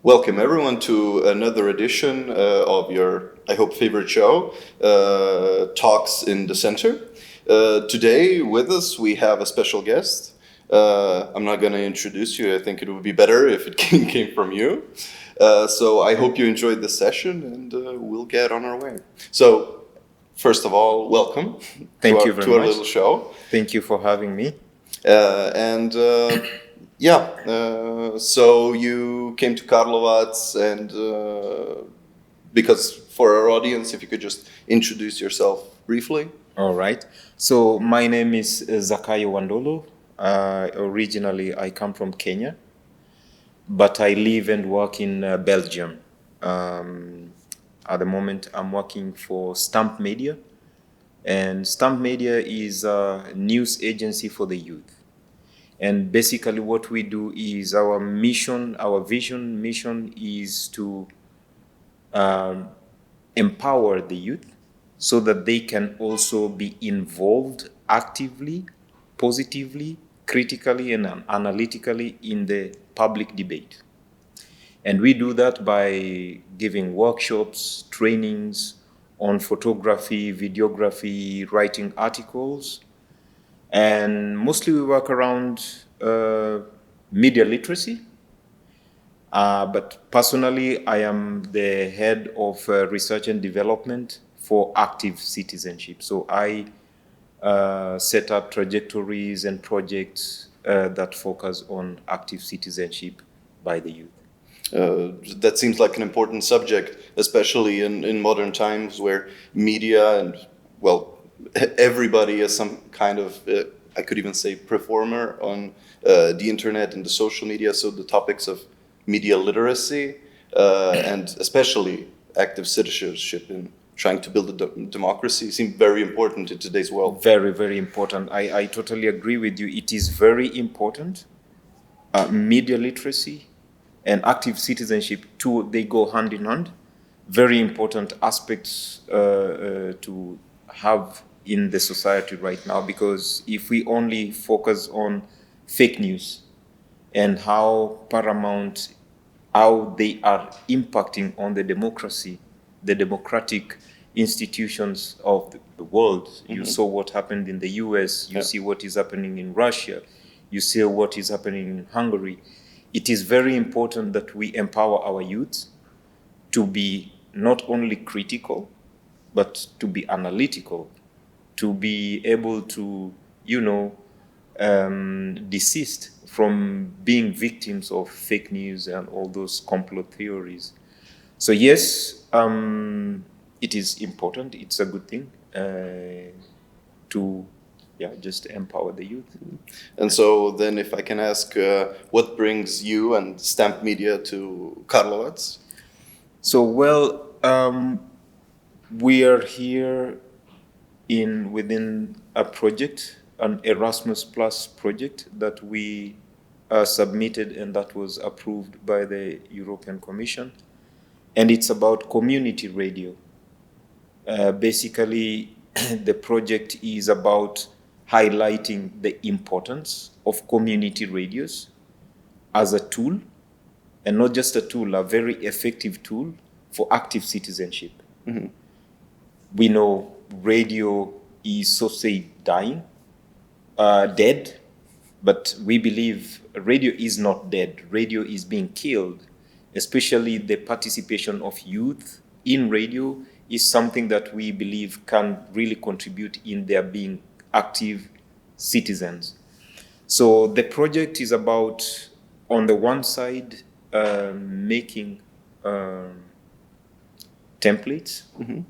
Welcome everyone to another edition of your, I hope, favorite show, Talks in the Center. Today with us we have a special guest. I'm not going to introduce you. I think it would be better if it came from you. So I hope you enjoyed the session and we'll get on our way. So first of all, welcome Thank you very to our much. little show. Thank you for having me. So you came to Karlovac and because for our audience, if you could just introduce yourself briefly. All right. So my name is Zakayo Wandoloh. Originally, I come from Kenya, but I live and work in Belgium. At the moment, I'm working for Stamp Media, and Stamp Media is a news agency for the youth. And basically what we do is our mission is to empower the youth so that they can also be involved actively, positively, critically, and analytically in the public debate. And we do that by giving workshops, trainings on photography, videography, writing articles. And mostly we work around media literacy. But personally, I am the head of research and development for active citizenship. So I set up trajectories and projects that focus on active citizenship by the youth. That seems like an important subject, especially in modern times where media and, well, everybody is some kind of, I could even say, performer on the internet and the social media. So the topics of media literacy and especially active citizenship in trying to build a democracy seem very important in today's world. Very, very important. I totally agree with you. It is very important. Media literacy and active citizenship, they go hand in hand. Very important aspects to have in the society right now, because if we only focus on fake news and how they are impacting on the democracy, the democratic institutions of the world. Mm-hmm. You saw what happened in the US, you see what is happening in Russia, you see what is happening in Hungary. It is very important that we empower our youth to be not only critical, but to be analytical, to be able to, desist from being victims of fake news and all those complot theories. So yes, it is important. It's a good thing to just empower the youth. And so then if I can ask, what brings you and Stamp Media to Karlovac? So, we are here within a project, an Erasmus Plus project that we submitted and that was approved by the European Commission. And it's about community radio. Basically, the project is about highlighting the importance of community radios as a tool, and not just a tool, a very effective tool for active citizenship. Mm-hmm. We know radio is, so say, dying, dead, but we believe radio is not dead. Radio is being killed. Especially the participation of youth in radio is something that we believe can really contribute in their being active citizens. So the project is about, on the one side, making templates mm-hmm.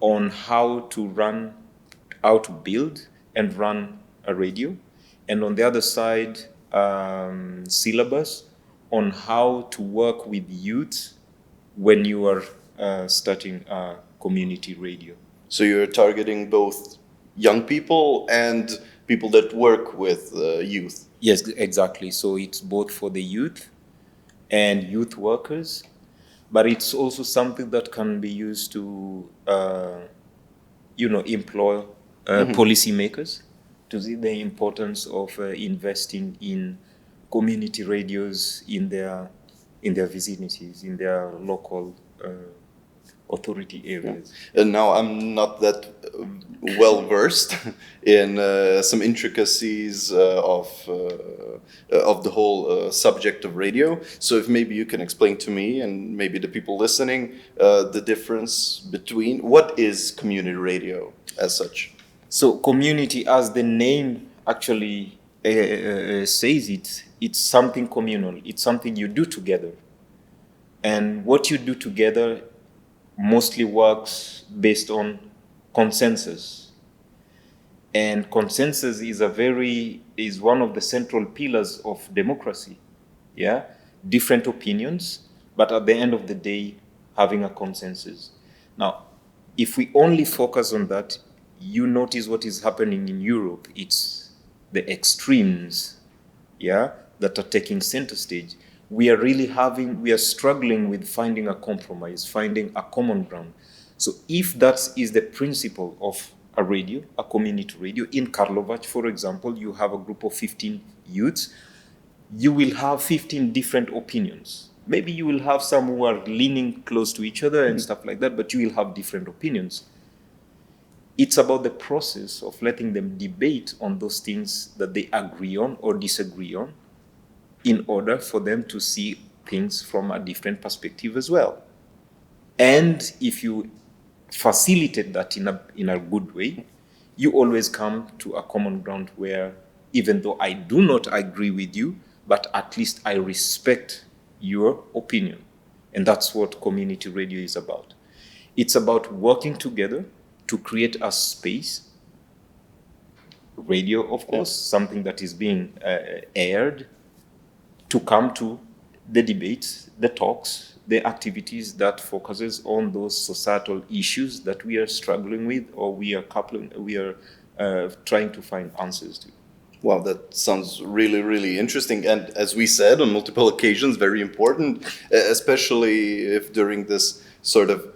on how to build and run a radio, and on the other side, syllabus on how to work with youth when you are starting a community radio. So you're targeting both young people and people that work with youth? Yes, exactly. So it's both for the youth and youth workers, but it's also something that can be used to, employ mm-hmm. policymakers to see the importance of investing in community radios in their in their vicinities, in their local authority areas. And now I'm not that well versed in some intricacies of the whole subject of radio. So if maybe you can explain to me and maybe the people listening the difference between what is community radio as such. So community, as the name actually says it's something communal. It's something you do together. And what you do together mostly works based on consensus. And consensus is one of the central pillars of democracy. Yeah? Different opinions, but at the end of the day, having a consensus. Now, if we only focus on that, you notice what is happening in Europe. It's the extremes, yeah, that are taking center stage. We are struggling with finding a compromise, finding a common ground. So if that is the principle of a radio, a community radio, in Karlovac, for example, you have a group of 15 youths, you will have 15 different opinions. Maybe you will have some who are leaning close to each other and stuff like that, but you will have different opinions. It's about the process of letting them debate on those things that they agree on or disagree on, in order for them to see things from a different perspective as well. And if you facilitate that in a good way, you always come to a common ground where, even though I do not agree with you, but at least I respect your opinion. And that's what community radio is about. It's about working together to create a space. Radio, of course, something that is being aired, to come to the debates, the talks, the activities that focuses on those societal issues that we are struggling with, or we are trying to find answers to. Wow, that sounds really, really interesting. And as we said on multiple occasions, very important, especially if during this sort of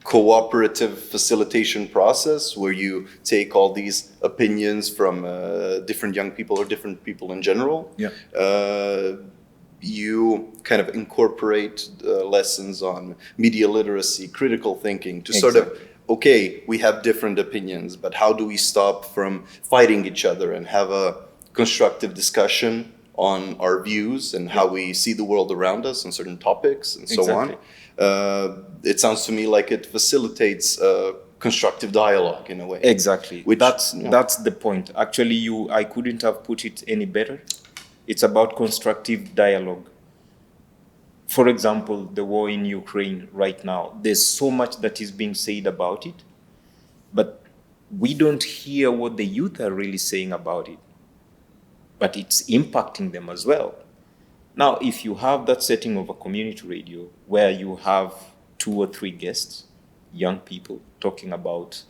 cooperative facilitation process where you take all these opinions from different young people or different people in general. Yeah. You kind of incorporate lessons on media literacy, critical thinking to Exactly. sort of, okay, we have different opinions, but how do we stop from fighting each other and have a constructive discussion on our views and how we see the world around us on certain topics and so Exactly. on. It sounds to me like it facilitates constructive dialogue in a way. Exactly. Which, that's the point. Actually, I couldn't have put it any better. It's about constructive dialogue. For example, the war in Ukraine right now, there's so much that is being said about it, but we don't hear what the youth are really saying about it. But it's impacting them as well. Now, if you have that setting of a community radio where you have 2 or 3 guests, young people talking about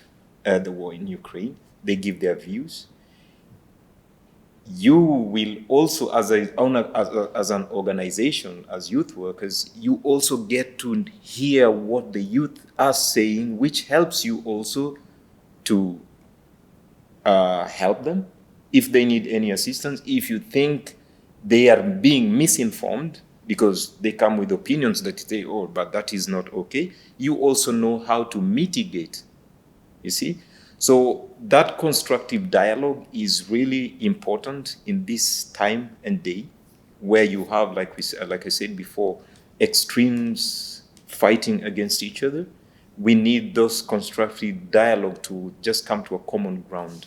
the war in Ukraine, they give their views. You will also, as an organization, as youth workers, you also get to hear what the youth are saying, which helps you also to help them if they need any assistance. If you think they are being misinformed because they come with opinions that say, oh, but that is not okay, you also know how to mitigate, you see? So that constructive dialogue is really important in this time and day where you have, like I said before, extremes fighting against each other. We need those constructive dialogue to just come to a common ground.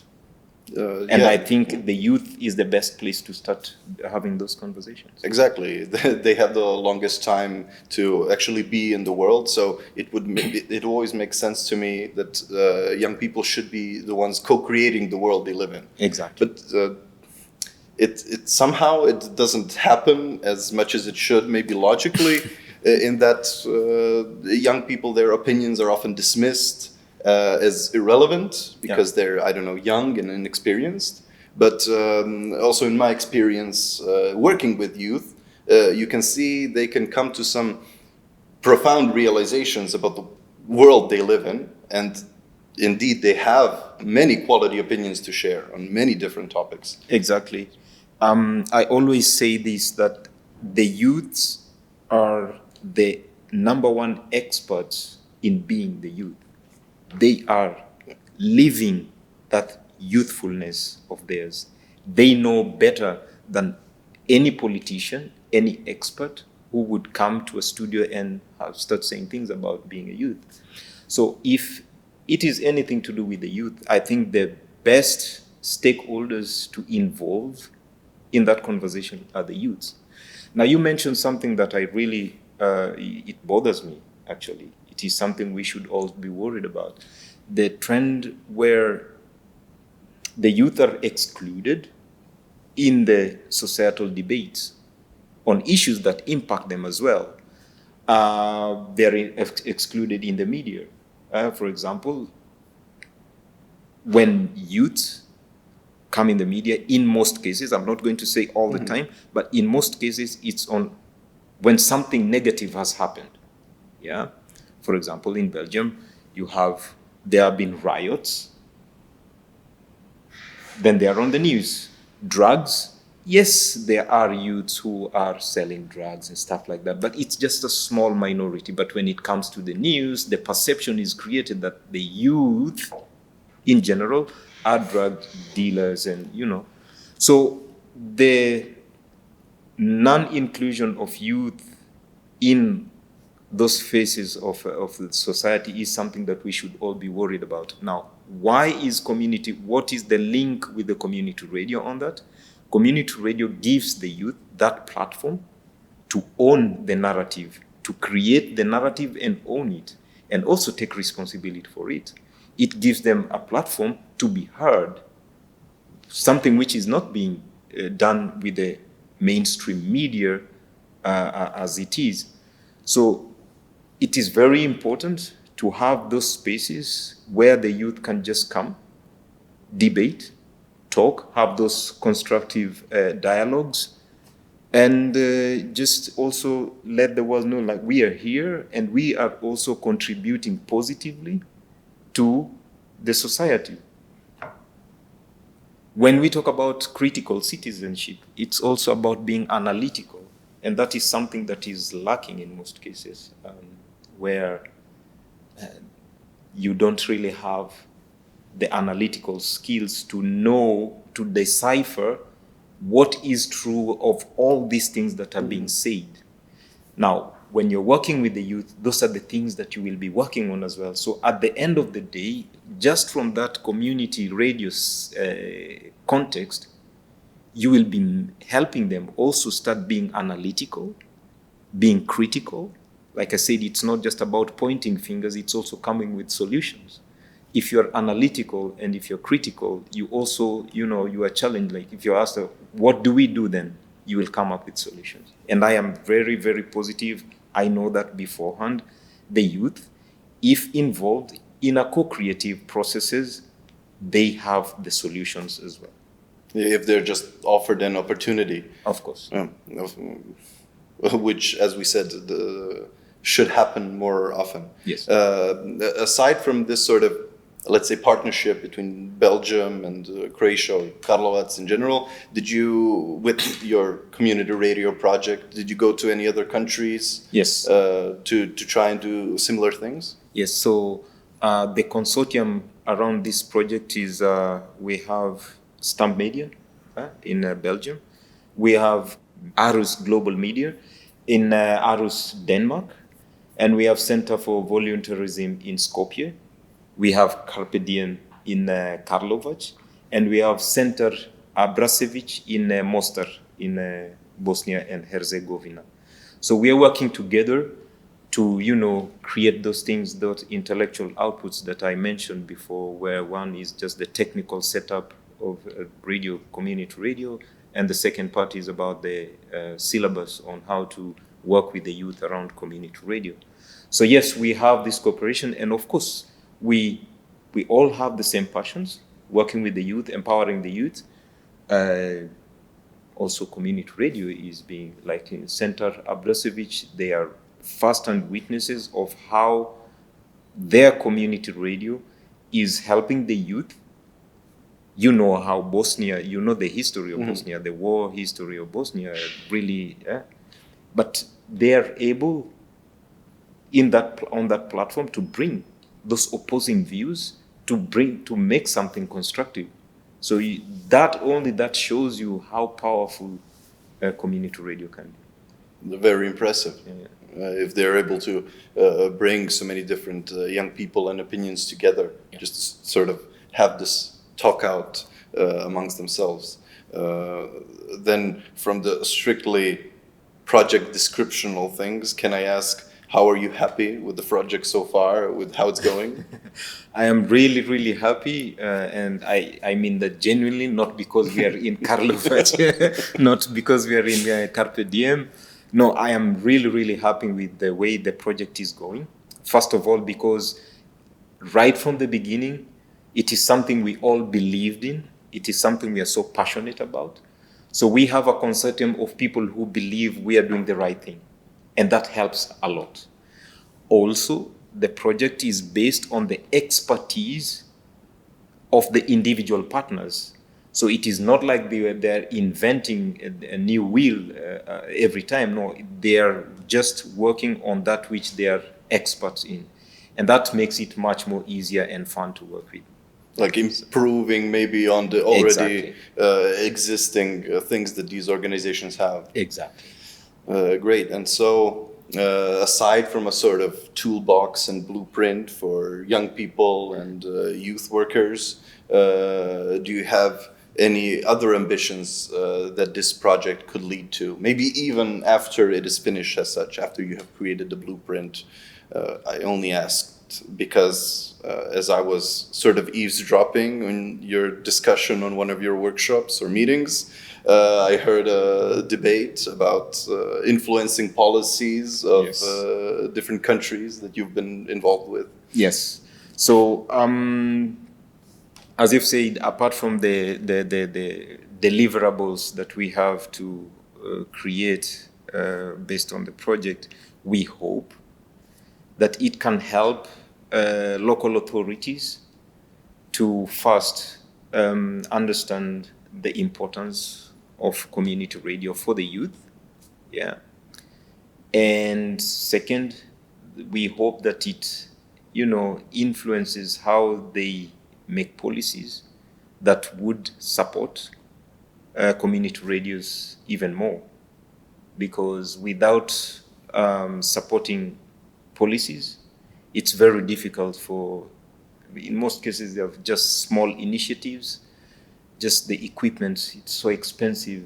And I think the youth is the best place to start having those conversations. Exactly. They have the longest time to actually be in the world. So it always makes sense to me that young people should be the ones co-creating the world they live in. Exactly. But it somehow it doesn't happen as much as it should, maybe logically, in that young people, their opinions are often dismissed as irrelevant because they're, I don't know, young and inexperienced. But also in my experience working with youth, you can see they can come to some profound realizations about the world they live in. And indeed, they have many quality opinions to share on many different topics. Exactly. I always say this, that the youths are the number one experts in being the youth. They are living that youthfulness of theirs. They know better than any politician, any expert who would come to a studio and start saying things about being a youth. So if it is anything to do with the youth, I think the best stakeholders to involve in that conversation are the youths. Now, you mentioned something that I really, it bothers me, actually. It is something we should all be worried about. The trend where the youth are excluded in the societal debates on issues that impact them as well. They're excluded in the media. For example, when youth come in the media, in most cases, I'm not going to say all the time, but in most cases, it's on when something negative has happened. Yeah. For example, in Belgium, there have been riots. Then they are on the news. Drugs. Yes, there are youths who are selling drugs and stuff like that, but it's just a small minority. But when it comes to the news, the perception is created that the youth in general are drug dealers and, So the non-inclusion of youth in those phases of the society is something that we should all be worried about. Now, what is the link with the community radio on that? Community radio gives the youth that platform to own the narrative, to create the narrative and own it, and also take responsibility for it. It gives them a platform to be heard, something which is not being done with the mainstream media as it is. So it is very important to have those spaces where the youth can just come, debate, talk, have those constructive dialogues, and just also let the world know, like, we are here and we are also contributing positively to the society. When we talk about critical citizenship, it's also about being analytical, and that is something that is lacking in most cases, where you don't really have the analytical skills to know, to decipher what is true of all these things that are being said. Now, when you're working with the youth, those are the things that you will be working on as well. So at the end of the day, just from that community radio context, you will be helping them also start being analytical, being critical. Like I said, it's not just about pointing fingers, it's also coming with solutions. If you're analytical and if you're critical, you also, you are challenged. Like if you're asked, what do we do then? You will come up with solutions. And I am very, very positive. I know that beforehand, the youth, if involved in a co-creative processes, they have the solutions as well. If they're just offered an opportunity. Of course. Which, as we said, should happen more often. Yes. Aside from this sort of, let's say, partnership between Belgium and Croatia, or Karlovac in general, did you, with your community radio project, did you go to any other countries? Yes. To try and do similar things? Yes. So the consortium around this project is we have Stamp Media in Belgium. We have Arus Global Media in Arus, Denmark. And we have Center for Volunteerism in Skopje. We have Carpe Diem in Karlovac. And we have Center Abrasevic in Mostar in Bosnia and Herzegovina. So we are working together to, create those things, those intellectual outputs that I mentioned before, where one is just the technical setup of radio, community radio, and the second part is about the syllabus on how to work with the youth around community radio. So yes, we have this cooperation, and of course, we all have the same passions, working with the youth, empowering the youth. Also, community radio is being, like in Center Abrasevic, they are first-hand witnesses of how their community radio is helping the youth. You know how Bosnia, the history of Bosnia, the war history of Bosnia, really. But they are able on that platform to bring those opposing views to make something constructive. So that shows you how powerful community radio can be. Very impressive. Yeah. If they're able to bring so many different young people and opinions together, just sort of have this talk out amongst themselves. Then from the strictly project descriptional things, can I ask, how are you happy with the project so far, with how it's going? I am really, really happy, and I mean that genuinely, not because we are in Karlovac, not because we are in Carpe Diem. No, I am really, really happy with the way the project is going. First of all, because right from the beginning, it is something we all believed in. It is something we are so passionate about. So we have a consortium of people who believe we are doing the right thing. And that helps a lot. Also, the project is based on the expertise of the individual partners. So it is not like they're inventing a new wheel every time. No, they are just working on that which they are experts in. And that makes it much more easier and fun to work with. Like improving maybe on the already existing things that these organizations have. Exactly. Great. And so, aside from a sort of toolbox and blueprint for young people and youth workers, do you have any other ambitions that this project could lead to? Maybe even after it is finished as such, after you have created the blueprint. I only asked because as I was sort of eavesdropping on your discussion on one of your workshops or meetings, I heard a debate about influencing policies of different countries that you've been involved with. Yes. So, as you've said, apart from the deliverables that we have to create based on the project, we hope that it can help local authorities to first understand the importance of community radio for the youth. Yeah. And second, we hope that it, influences how they make policies that would support community radios even more. Because without supporting policies, it's very difficult in most cases, they have just small initiatives, just the equipment, it's so expensive.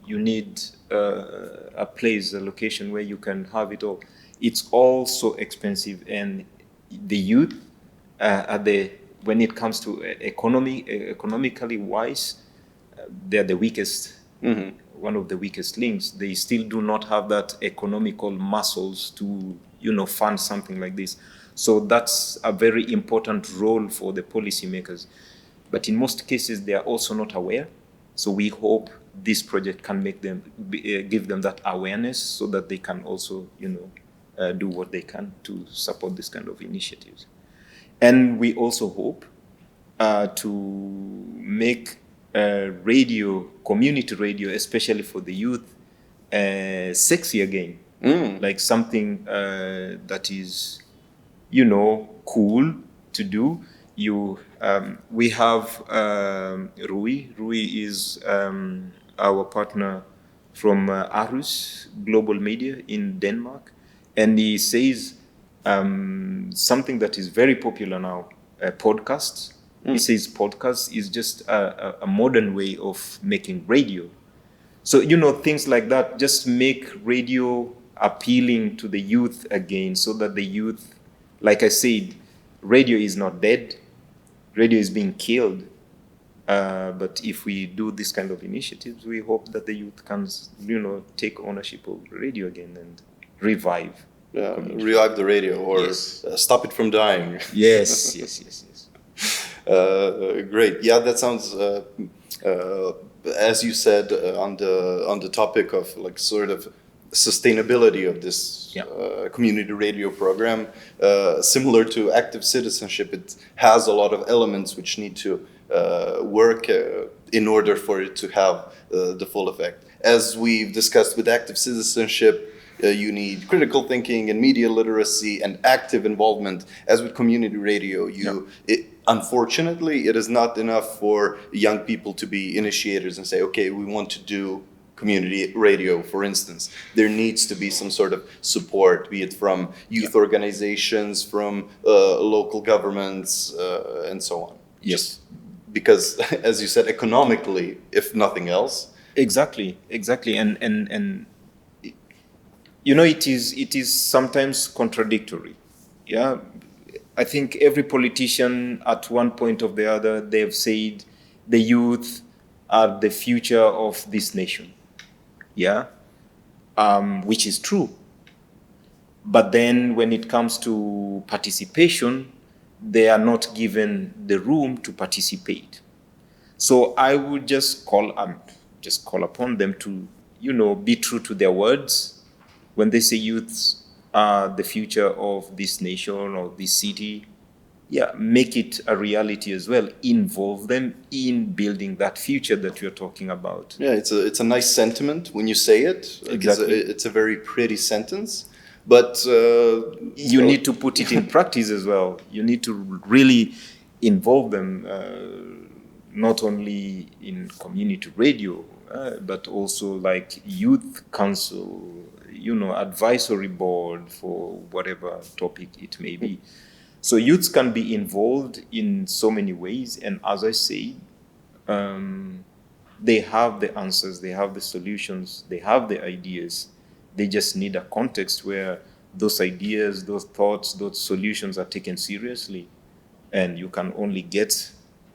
You need a location where you can have it all. It's all so expensive, and the youth when it comes to economically wise, they're the weakest, one of the weakest links. They still do not have that economical muscles to, fund something like this. So that's a very important role for the policymakers. But in most cases, they are also not aware. So we hope this project can give them that awareness so that they can also, do what they can to support this kind of initiatives. And we also hope to make community radio, especially for the youth, sexy again. Like something that is, cool to do. We have Rui. Rui is our partner from Aarhus Global Media in Denmark. And he says something that is very popular now, podcasts. He says podcast is just a modern way of making radio. So, things like that just make radio appealing to the youth again, so that the youth, like I said, radio is not dead. Radio is being killed. But if we do this kind of initiatives, we hope that the youth can, take ownership of radio again and revive. Revive the radio, or stop it from dying. Yes. Great. Yeah, that sounds, as you said, on the topic of like sort of sustainability of this community radio program, similar to active citizenship, it has a lot of elements which need to work in order for it to have the full effect. As we've discussed with active citizenship, you need critical thinking and media literacy and active involvement. As with community radio, unfortunately, it is not enough for young people to be initiators and say, okay, we want to do community radio, for instance. There needs to be some sort of support, be it from youth organizations, from local governments, and so on. Yes. Because, as you said, economically, if nothing else. Exactly. And you know, it is sometimes contradictory. Yeah. I think every politician at one point or the other, they have said the youth are the future of this nation. Yeah. Which is true. But then when it comes to participation, they are not given the room to participate. So I would just call upon them to, you know, be true to their words. When they say youths are the future of this nation or this city, make it a reality as well. Involve them in building that future that you're talking about. Yeah, it's a nice sentiment when you say it. Exactly. It's a very pretty sentence. But you need to put it in practice as well. You need to really involve them, not only in community radio, but also like youth council, you know, advisory board for whatever topic it may be. So youths can be involved in so many ways. And as I say, they have the answers, they have the solutions, they have the ideas. They just need a context where those ideas, those thoughts, those solutions are taken seriously. And you can only get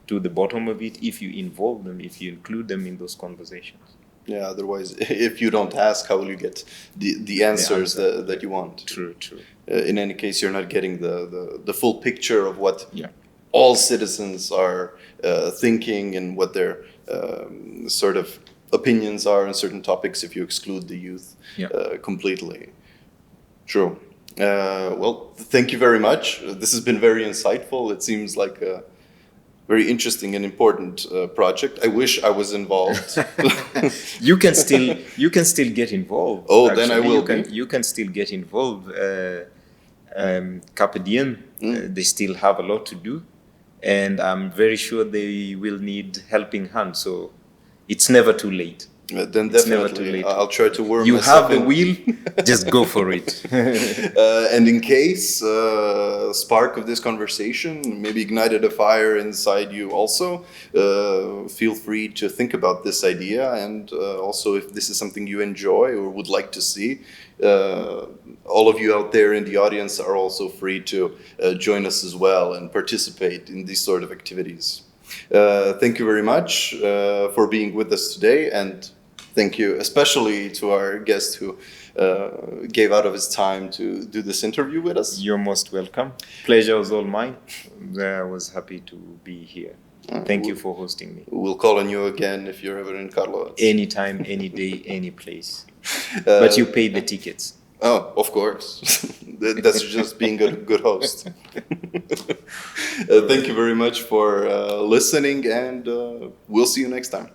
to the bottom of it if you involve them, if you include them in those conversations. Yeah, otherwise, if you don't ask, how will you get the answers that you want? True. In any case, you're not getting the full picture of what all citizens are thinking and what their sort of opinions are on certain topics if you exclude the youth completely. True. Well, thank you very much. This has been very insightful. It seems like a very interesting and important project. I wish I was involved. You can still get involved. Oh, actually. Then I will You can still get involved. Carpe Diem, they still have a lot to do. And I'm very sure they will need helping hand. So it's never too late. Then it's definitely, never too late. I'll try to worm you myself have the in. wheel, just go for it. And in case spark of this conversation maybe ignited a fire inside you also, feel free to think about this idea, and also if this is something you enjoy or would like to see, all of you out there in the audience are also free to join us as well and participate in these sort of activities. Thank you very much for being with us today, and thank you especially to our guest who gave out of his time to do this interview with us. You're most welcome. Pleasure was all mine. I was happy to be here. Thank you for hosting me. We'll call on you again if you're ever in Carlos. Anytime, any day, any place. But you pay the tickets. Oh, of course. That's just being a good host. Thank you very much for listening, and we'll see you next time.